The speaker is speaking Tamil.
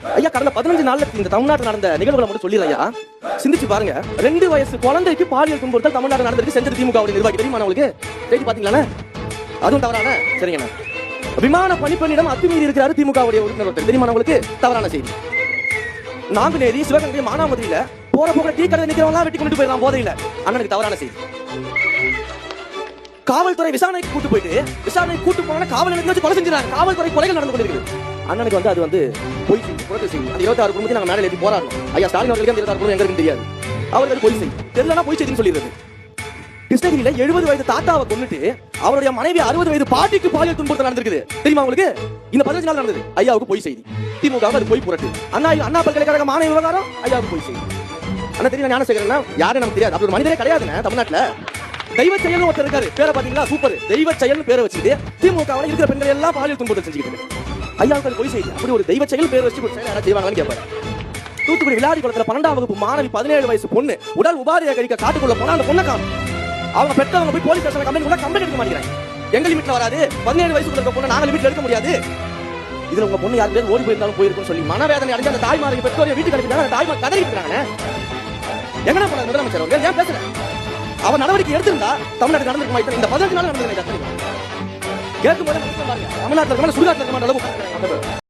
ஐயா கடந்த 15 நாள்ல இந்த தமிழ்நாட்டில் நடந்த நிகழ்வுகளை மட்டும் சொல்லிடுறேன் ஐயா. சிந்திச்சு பாருங்க. 2 வயசு குழந்தைக்கு பாலியல் துன்புறுத்தல் தமிழ்நாடு நடந்திருக்கு. செஞ்சது திமுக நிர்வாகி. தெரியுமா உங்களுக்கு? செய்தி பாத்தீங்களா? அதுவும் தவறான சரிங்கண்ணா. விமான பணிப்பெண்ணிடம் அத்துமீறி இருக்கிறாரு திமுக உறுப்பினர். தெரியுமா உங்களுக்கு? தவறான செய்தி. நாங்குநேரி சிவகங்கை மானாமதுரையில போற போக டீ கடை நிக்கிறவங்க வெட்டி கொண்டு போயிடலாம் போதையில. அண்ணனுக்கு தவறான செய்தி. காவல்துறை விசாரணைக்கு கூட்டு போயிட்டு விசாரணை கூட்டு போனா காவல் நிலையத்துல வச்சு கொலை செஞ்சாங்க. காவல்துறை கொலைகள் நடந்து கொண்டிருக்கு. அண்ணனுக்கு அது பொய் செய்தி, புரட்டு செய்தி. அந்த 26 குடும்பத்தை நாங்க மேலே ஏற்றி போராடணும். ஐயா ஸ்டாலின் அவர்களுக்கு அந்த 26 குடும்பம் எங்க இருக்குன்னு தெரியாது. அவருக்கு பொய் செய்தி தெரியலனா பொய் செய்தின்னு சொல்லிடுறது. கிருஷ்ணகிரியில 70 வயது தாத்தாவை கொன்னுட்டு அவருடைய மனைவி 60 வயது பாட்டிக்கு பாலியல் துன்புறுத்தல் நடந்திருக்கு. தெரியுமா உங்களுக்கு? இந்த 15 நாள் நடந்தது. ஐயாவுக்கு பொய் செய்தி. திமுக அது பொய் புரட்டு. அண்ணா பல்கலைக்கழக மாணவி விவகாரம் ஐயாவுக்கு பொய் செய்தி. அண்ணா தெரியும் ஞானசேகரன்னா யாரும் நமக்கு தெரியாது. அப்படி ஒரு மனிதரே கிடையாதுங்க தமிழ்நாட்டுல. தெய்வ செயல்னு ஒருத்தர் இருக்காரு. பேரை பாத்தீங்களா? சூப்பர். தெய்வ செயல்னு பேரை வச்சுட்டு திமுகவில் இருக்கிற பெண்கள் எல்லாம் பாலியல் துன்புறுத்தல் செஞ்சுக்கிட்டு ஐயாவுக்கு பொய் செய்தி. அப்படி ஒரு தெய்வ செயல் பேர் வச்சு யாராவது செய்வாங்கன்னு கேட்பாரு. தூத்துக்குடி விளையாடி குளத்துல 12ஆம் வகுப்பு மாணவி 17 வயசு பொண்ணு உடல் உபாதையை கழிக்க காட்டுக்குள்ள போனா அந்த பொண்ணை காணும். அவங்க பெற்றவங்க போய் போலீஸ் ஸ்டேஷன்ல கம்ப்ளைண்ட் எடுக்க மாட்டேங்கிறாங்க. எங்க லிமிட்ல வராது. 17 வயசுக்குள்ள இருக்க பொண்ணை நாங்க லிமிட்ல எடுக்க முடியாது. இதுல உங்க பொண்ணு யாரு பேர் ஓடி போயிருந்தாலும் போயிருக்குன்னு சொல்லி மனவேதனை அடைஞ்ச அந்த தாய்மார்கள் பெற்றோரை வீட்டுக்கு அனுப்பிட்டாங்க. அந்த தாய்மார் கதறிட்டு இருக்காங்க. எங்கடா போன முதலமைச்சர் அவர்கள் ஏன் பேசுறேன்? அவர் நடவடிக்கை எடுத்திருந்தா தமிழ்நாடு நடந்திருக்குமா? இந்த 15 நாள் நடந்திருக்கு. கேட்கும் போது தமிழ்நாட்டில் இருக்க சுடுகாட்டில் இருக்க அளவுக்கு